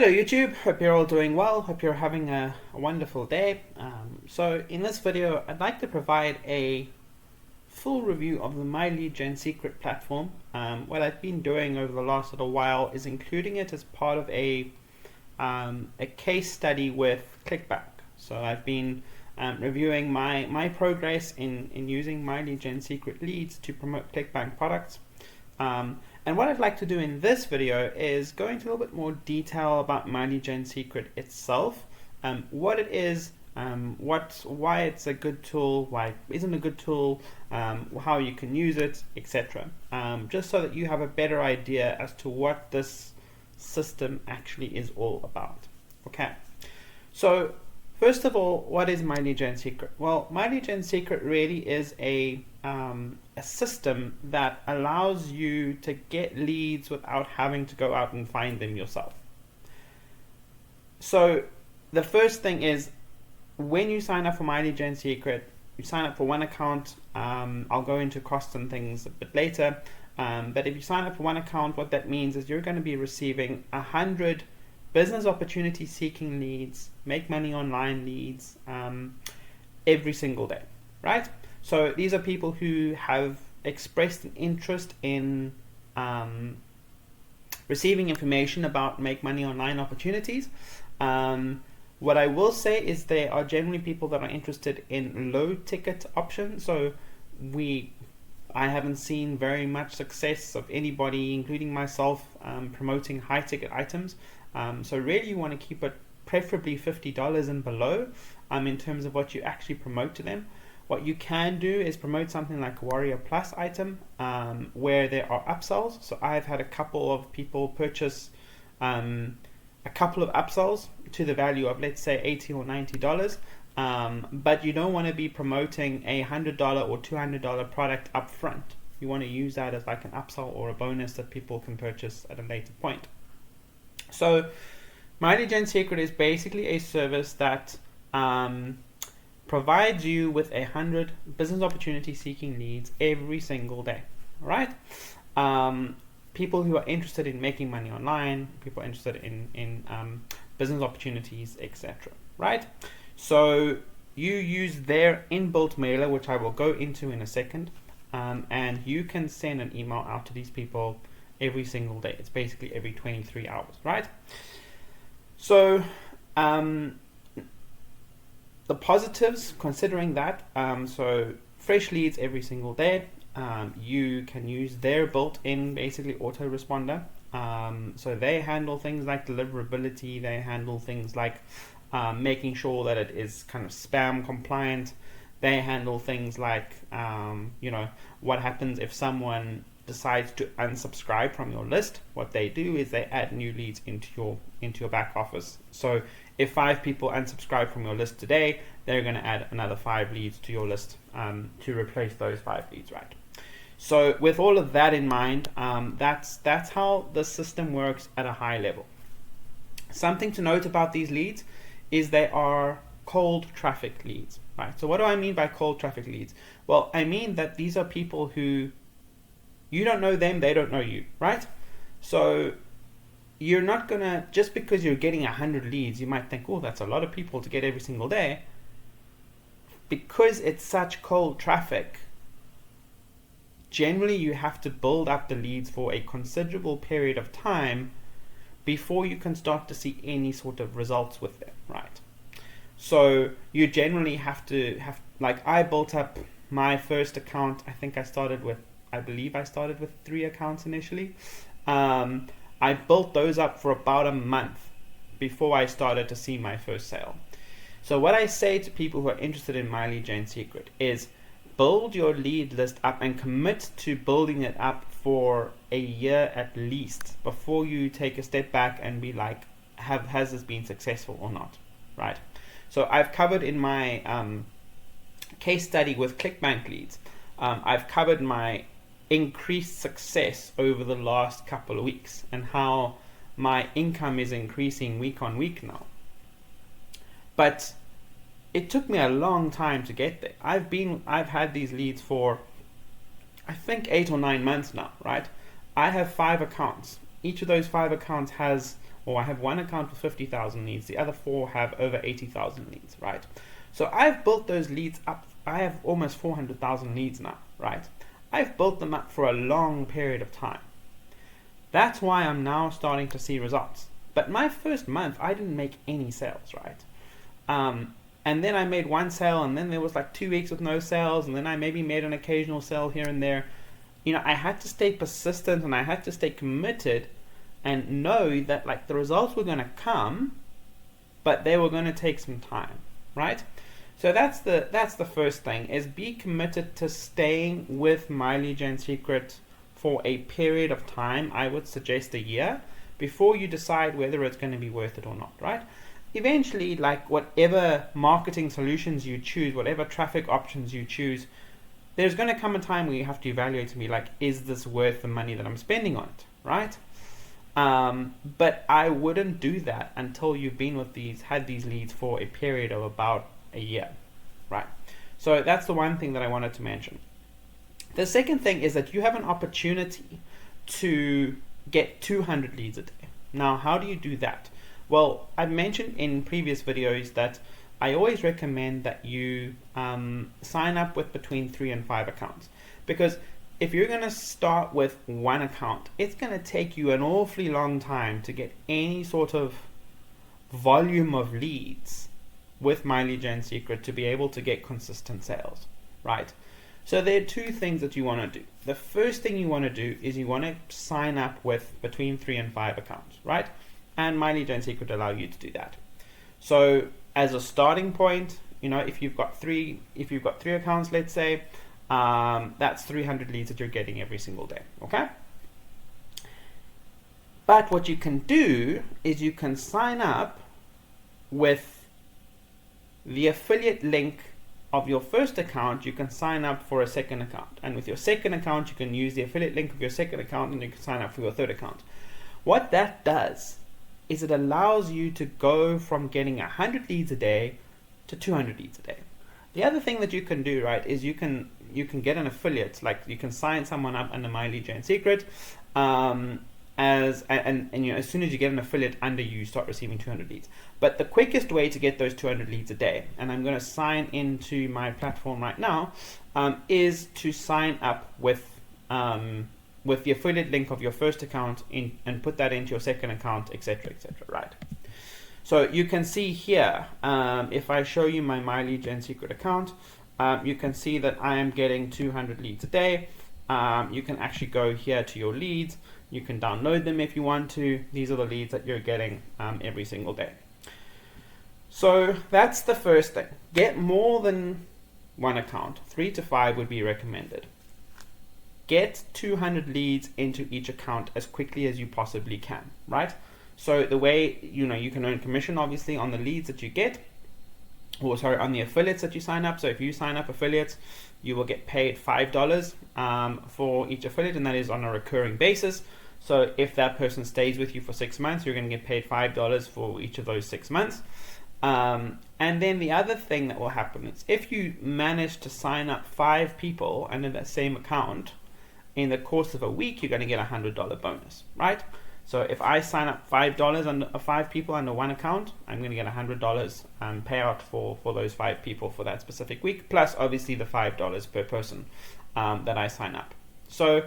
Hello YouTube, hope you're all doing well, hope you're having a wonderful day. So in this video I'd like to provide a full review of the My Lead Gen Secret platform. What I've been doing over the last little while is including it as part of a case study with Clickbank. So I've been reviewing my progress in using My Lead Gen Secret leads to promote Clickbank products. And what I'd like to do in this video is go into a little bit more detail about My Lead Gen Secret itself, what it is, why it's a good tool, why it isn't a good tool, how you can use it, etc. Just so that you have a better idea as to what this system actually is all about. Okay, so first of all, what is My Lead Gen Secret? Well, My Lead Gen Secret really is a system that allows you to get leads without having to go out and find them yourself. So the first thing is, when you sign up for My Lead Gen Secret, you sign up for one account. I'll go into costs and things a bit later, but if you sign up for one account, what that means is you're going to be receiving 100 business opportunity seeking leads, make money online leads, every single day, right? So these are people who have expressed an interest in receiving information about make money online opportunities. What I will say is they are generally people that are interested in low ticket options. So I haven't seen very much success of anybody, including myself, promoting high ticket items. So really you want to keep it preferably $50 and below in terms of what you actually promote to them. What you can do is promote something like a Warrior Plus item where there are upsells. So I've had a couple of people purchase a couple of upsells to the value of, let's say, $80 or $90. But you don't want to be promoting a $100 or $200 product up front. You want to use that as like an upsell or a bonus that people can purchase at a later point. So My Lead Gen Secret is basically a service that provides you with 100 business opportunity seeking leads every single day, right? People who are interested in making money online, people interested in business opportunities, etc., right? So you use their inbuilt mailer, which I will go into in a second, and you can send an email out to these people every single day. It's basically every 23 hours, right? So the positives, considering that, so fresh leads every single day. You can use their built-in basically autoresponder. So they handle things like deliverability. They handle things like making sure that it is kind of spam compliant. They handle things like what happens if someone decides to unsubscribe from your list. What they do is they add new leads into your back office. So if 5 people unsubscribe from your list today, they're going to add another 5 leads to your list to replace those 5 leads, right? So with all of that in mind, that's how the system works at a high level. Something to note about these leads is they are cold traffic leads, right? So what do I mean by cold traffic leads? Well, I mean that these are people who you don't know them, they don't know you, right? So you're not gonna, just because you're getting 100 leads, you might think, oh, that's a lot of people to get every single day. Because it's such cold traffic, generally you have to build up the leads for a considerable period of time before you can start to see any sort of results with them, right? So you generally have to like I built up my first account. I believe I started with 3 accounts initially. I built those up for about a month before I started to see my first sale. So what I say to people who are interested in My Lead Gen Secret is build your lead list up and commit to building it up for a year at least before you take a step back and be like, has this been successful or not, right? So I've covered in my case study with Clickbank leads, I've covered my increased success over the last couple of weeks and how my income is increasing week on week now. But it took me a long time to get there. I've had these leads for I think 8 or 9 months now, right? I have 5 accounts. Each of those 5 accounts has or I have one account with 50,000 leads, the other 4 have over 80,000 leads, right? So I've built those leads up. I have almost 400,000 leads now, right? I've built them up for a long period of time. That's why I'm now starting to see results. But my first month, I didn't make any sales, right? And then I made one sale, and then there was like 2 weeks with no sales, and then I maybe made an occasional sale here and there. You know, I had to stay persistent, and I had to stay committed and know that like the results were going to come, but they were going to take some time, right? So that's the first thing, is be committed to staying with MLGS Secret for a period of time. I would suggest a year before you decide whether it's going to be worth it or not, right? Eventually, like whatever marketing solutions you choose, whatever traffic options you choose, there's going to come a time where you have to evaluate and be like, is this worth the money that I'm spending on it, right? But I wouldn't do that until you've been with had these leads for a period of about a year, right? So that's the one thing that I wanted to mention. The second thing is that you have an opportunity to get 200 leads a day. Now, how do you do that? Well, I've mentioned in previous videos that I always recommend that you sign up with between 3 and 5 accounts, because if you're going to start with one account, it's going to take you an awfully long time to get any sort of volume of leads with MLGS Secret to be able to get consistent sales, right? So there are 2 things that you want to do. The first thing you want to do is you want to sign up with between 3 and 5 accounts, right? And MLGS Secret allow you to do that. So as a starting point, you know, if you've got 3 accounts, let's say, that's 300 leads that you're getting every single day, okay? But what you can do is you can sign up with the affiliate link of your first account. You can sign up for a second account, and with your second account you can use the affiliate link of your second account, and you can sign up for your third account. What that does is it allows you to go from getting 100 leads a day to 200 leads a day. The other thing that you can do, right, is you can get an affiliate, like you can sign someone up under MLGS Secret, and you know, as soon as you get an affiliate under you start receiving 200 leads. But the quickest way to get those 200 leads a day, and I'm going to sign into my platform right now, is to sign up with the affiliate link of your first account and put that into your second account, etc., right? So you can see here, if I show you my MLGS Secret account, you can see that I am getting 200 leads a day. You can actually go here to your leads. You can download them if you want to. These are the leads that you're getting every single day. So that's the first thing. Get more than one account. 3 to 5 would be recommended. Get 200 leads into each account as quickly as you possibly can, right? So the way, you know, you can earn commission obviously on the leads that you get, or sorry, on the affiliates that you sign up. So if you sign up affiliates, you will get paid $5 for each affiliate, and that is on a recurring basis. So if that person stays with you for 6 months, you're going to get paid $5 for each of those 6 months. And then the other thing that will happen is if you manage to sign up 5 people under that same account in the course of a week, you're going to get a $100 bonus, right? So if I sign up $5 5 people under one account, I'm going to get $100 payout for those 5 people for that specific week, plus obviously the $5 per person that I sign up. So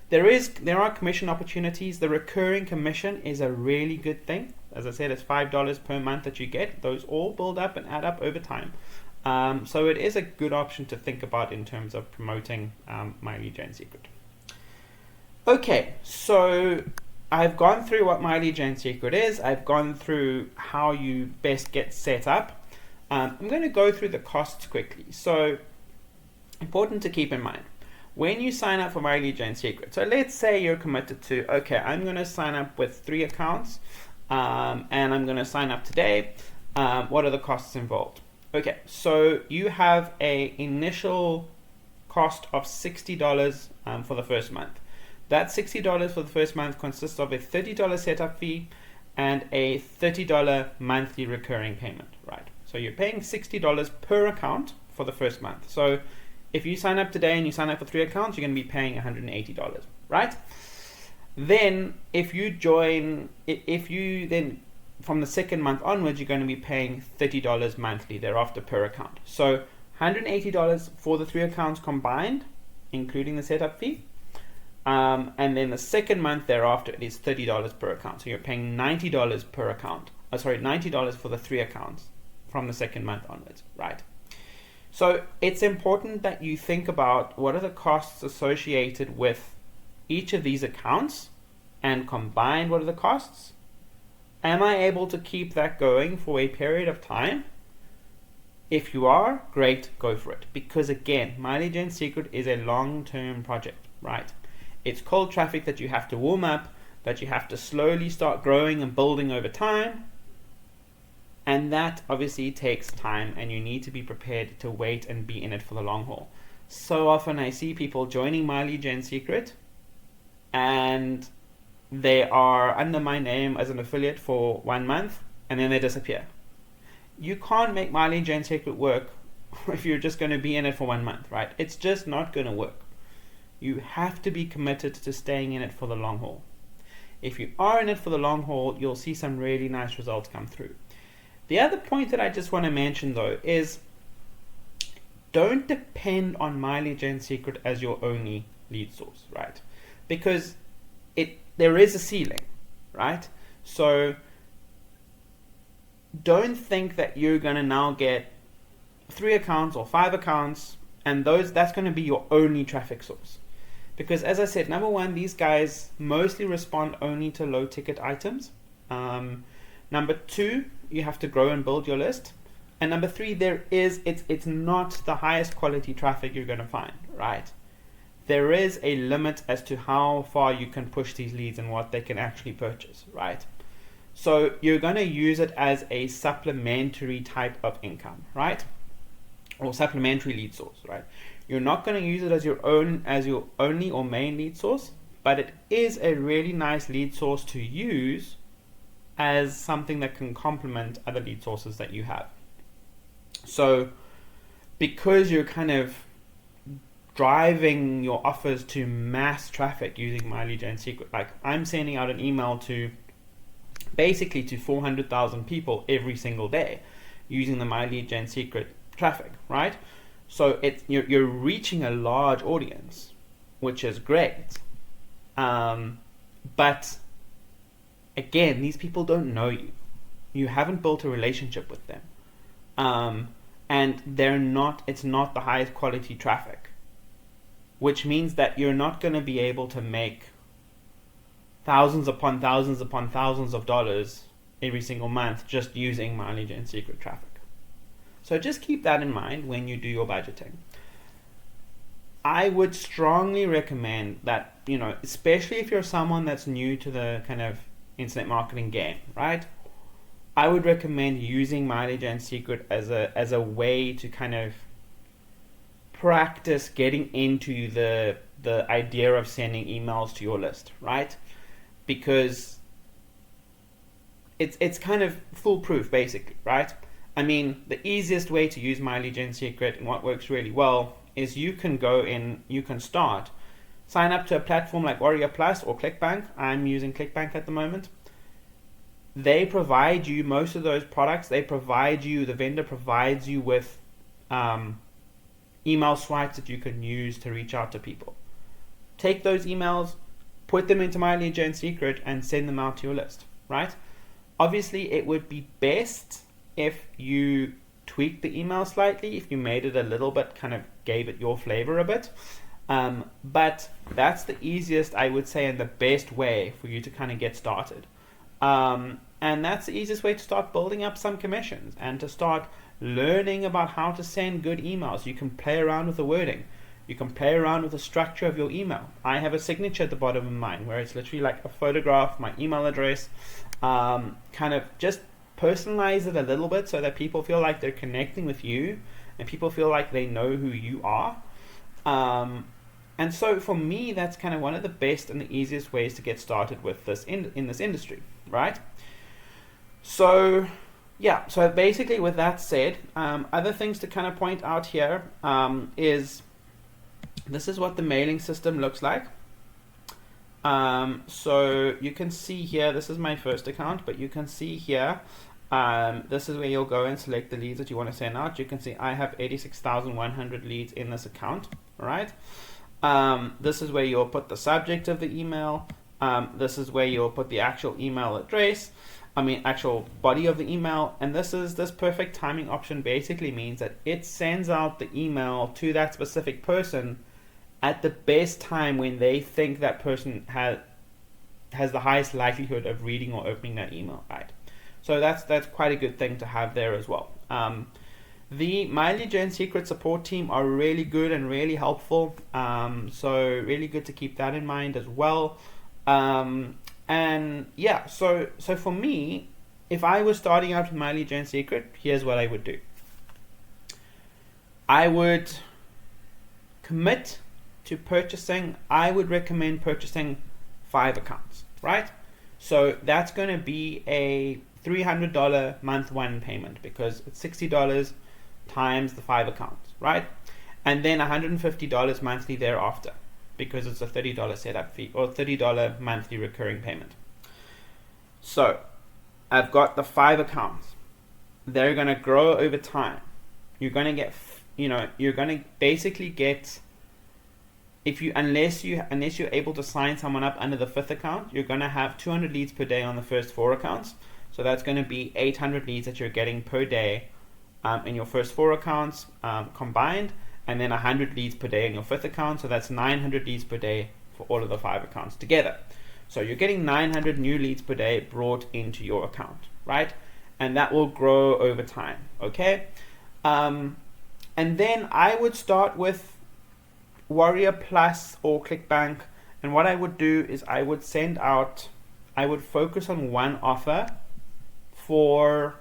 there are commission opportunities. The recurring commission is a really good thing. As I said, it's $5 per month that you get. Those all build up and add up over time. So it is a good option to think about in terms of promoting MLGS Secret. Okay, so I've gone through what MLGS Secret is. I've gone through how you best get set up. I'm going to go through the costs quickly. So important to keep in mind when you sign up for MLGS Secret. So let's say you're committed to, okay, I'm going to sign up with 3 accounts and I'm going to sign up today. What are the costs involved? Okay, so you have a initial cost of $60 for the first month. That $60 for the first month consists of a $30 setup fee and a $30 monthly recurring payment, right? So you're paying $60 per account for the first month. So if you sign up today and you sign up for 3 accounts, you're going to be paying $180, right? Then if you join, if you then from the second month onwards, you're going to be paying $30 monthly thereafter per account. So $180 for the 3 accounts combined, including the setup fee. And then the second month thereafter, it is $30 per account. So you're paying $90 per account. $90 for the 3 accounts from the second month onwards, right? So it's important that you think about what are the costs associated with each of these accounts, and combined, what are the costs? Am I able to keep that going for a period of time? If you are, great, go for it. Because again, MileageGen Secret is a long-term project, right? It's cold traffic that you have to warm up, that you have to slowly start growing and building over time. And that obviously takes time, and you need to be prepared to wait and be in it for the long haul. So often I see people joining MileageGen Secret and they are under my name as an affiliate for 1 month and then they disappear. You can't make MileageGen Secret work if you're just going to be in it for 1 month, right? It's just not going to work. You have to be committed to staying in it for the long haul. If you are in it for the long haul, you'll see some really nice results come through. The other point that I just want to mention though is don't depend on MileageGen Secret as your only lead source, right? Because there is a ceiling, right? So don't think that you're going to now get 3 accounts or 5 accounts and that's going to be your only traffic source. Because as I said, number one, these guys mostly respond only to low ticket items. Number two, you have to grow and build your list. And number three, it's not the highest quality traffic you're going to find, right? There is a limit as to how far you can push these leads and what they can actually purchase, right? So you're going to use it as a supplementary type of income, right? Or supplementary lead source, right? You're not going to use it as your only or main lead source, but it is a really nice lead source to use as something that can complement other lead sources that you have. So because you're kind of driving your offers to mass traffic using MileageGen Secret, like I'm sending out an email to basically to 400,000 people every single day using the MileageGen Secret traffic, right? So you're reaching a large audience, which is great. But again, these people don't know you. You haven't built a relationship with them. And it's not the highest quality traffic, which means that you're not going to be able to make thousands upon thousands of dollars every single month just using MileageGen Secret traffic. So just keep that in mind when you do your budgeting. I would strongly recommend that, especially if you're someone that's new to the kind of internet marketing game, right? I would recommend using MileageGen Secret as a way to kind of practice getting into the idea of sending emails to your list, right? Because it's kind of foolproof, basically, right? I mean, the easiest way to use MileageGen Secret and what works really well is you can go in, you can sign up to a platform like Warrior Plus or ClickBank. I'm using ClickBank at the moment. They provide you most of those products. The vendor provides you with email swipes that you can use to reach out to people. Take those emails, put them into MileageGen Secret and send them out to your list, right? Obviously, it would be best if you tweaked the email slightly, if you made it a little bit, kind of gave it your flavor a bit. But that's the easiest, I would say, and the best way for you to kind of get started. And that's the easiest way to start building up some commissions and to start learning about how to send good emails. You can play around with the wording. You can play around with the structure of your email. I have a signature at the bottom of mine where it's literally like a photograph, my email address, kind of just personalize it a little bit so that people feel like they're connecting with you and people feel like they know who you are. And so for me, that's kind of one of the best and the easiest ways to get started with this in this industry, right? So yeah, so basically with that said, other things to kind of point out here is this is what the mailing system looks like. So you can see here, this is my first account, but you can see here, this is where you'll go and select the leads that you want to send out. You can see I have 86,100 leads in this account, right? This is where you'll put the subject of the email. This is where you'll put the actual email address, actual body of the email. And this perfect timing option basically means that it sends out the email to that specific person at the best time when they think that person has the highest likelihood of reading or opening that email, right? So that's quite a good thing to have there as well. The MLGS Secret support team are really good and really helpful. So really good to keep that in mind as well. And yeah, so for me, if I was starting out with MLGS Secret, here's what I would do. I would commit to purchasing, I would recommend purchasing 5 accounts, right? So that's going to be a $300 month one payment because it's $60 times the 5 accounts, right? And then $150 monthly thereafter because it's a $30 setup fee or $30 monthly recurring payment. So I've got the 5 accounts. They're going to grow over time. You're going to get, you're going to basically get, unless you're able to sign someone up under the 5th account, you're going to have 200 leads per day on the first 4 accounts. So that's going to be 800 leads that you're getting per day in your first 4 accounts combined, and then 100 leads per day in your 5th account. So that's 900 leads per day for all of the 5 accounts together. So you're getting 900 new leads per day brought into your account, right? And that will grow over time, okay? And then I would start with Warrior Plus or ClickBank, and what I would do is I would focus on one offer for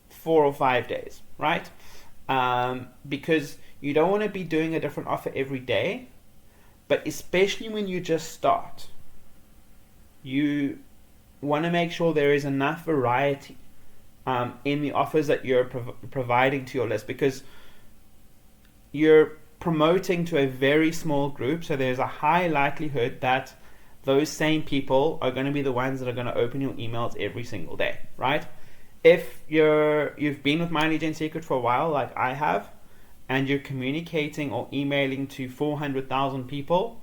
4 or 5 days, right? Because you don't want to be doing a different offer every day, but especially when you just start, you want to make sure there is enough variety in the offers that you're providing to your list, because you're promoting to a very small group, so there's a high likelihood that those same people are going to be the ones that are going to open your emails every single day, right? If you've been with MLGS Secret for a while, like I have, and you're communicating or emailing to 400,000 people,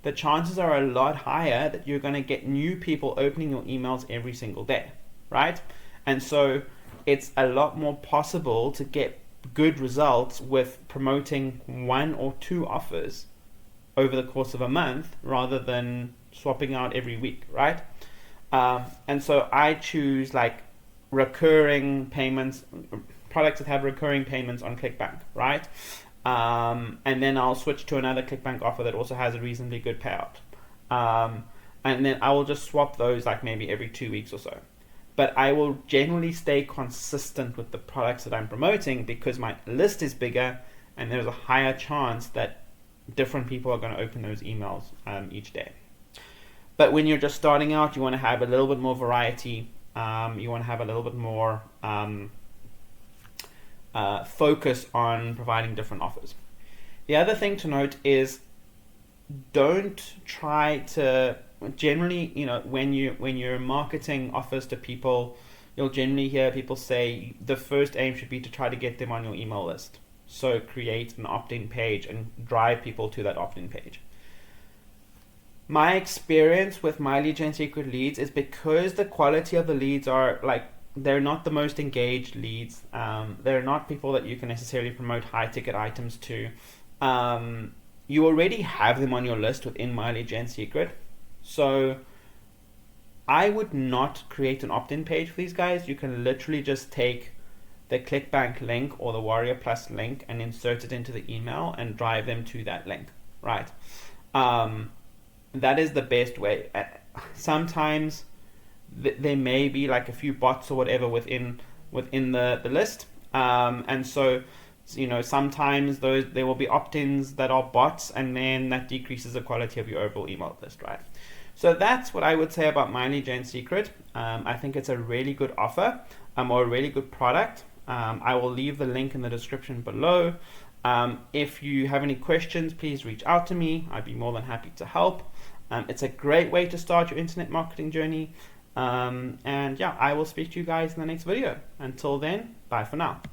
the chances are a lot higher that you're going to get new people opening your emails every single day, right? And so it's a lot more possible to get good results with promoting 1 or 2 offers over the course of a month rather than swapping out every week, right? And so I choose like recurring payments, products that have recurring payments on ClickBank, right? And then I'll switch to another ClickBank offer that also has a reasonably good payout. And then I will just swap those like maybe every 2 weeks or so. But I will generally stay consistent with the products that I'm promoting because my list is bigger and there's a higher chance that different people are going to open those emails each day. But when you're just starting out, you want to have a little bit more variety. You want to have a little bit more focus on providing different offers. The other thing to note is don't try to generally, when you're marketing offers to people, you'll generally hear people say the first aim should be to try to get them on your email list. So create an opt-in page and drive people to that opt-in page. My experience with MLGS Secret leads is because the quality of the leads are they're not the most engaged leads. They're not people that you can necessarily promote high ticket items to. You already have them on your list within MLGS Secret. So I would not create an opt-in page for these guys. You can literally just take the ClickBank link or the Warrior Plus link and insert it into the email and drive them to that link, right? That is the best way. Sometimes there may be like a few bots or whatever within the list, and so sometimes there will be opt-ins that are bots, and then that decreases the quality of your overall email list, right? So that's what I would say about MLGS Secret. I think it's a really good offer or a really good product. I will leave the link in the description below. If you have any questions, please reach out to me. I'd be more than happy to help. It's a great way to start your internet marketing journey. And yeah, I will speak to you guys in the next video. Until then, bye for now.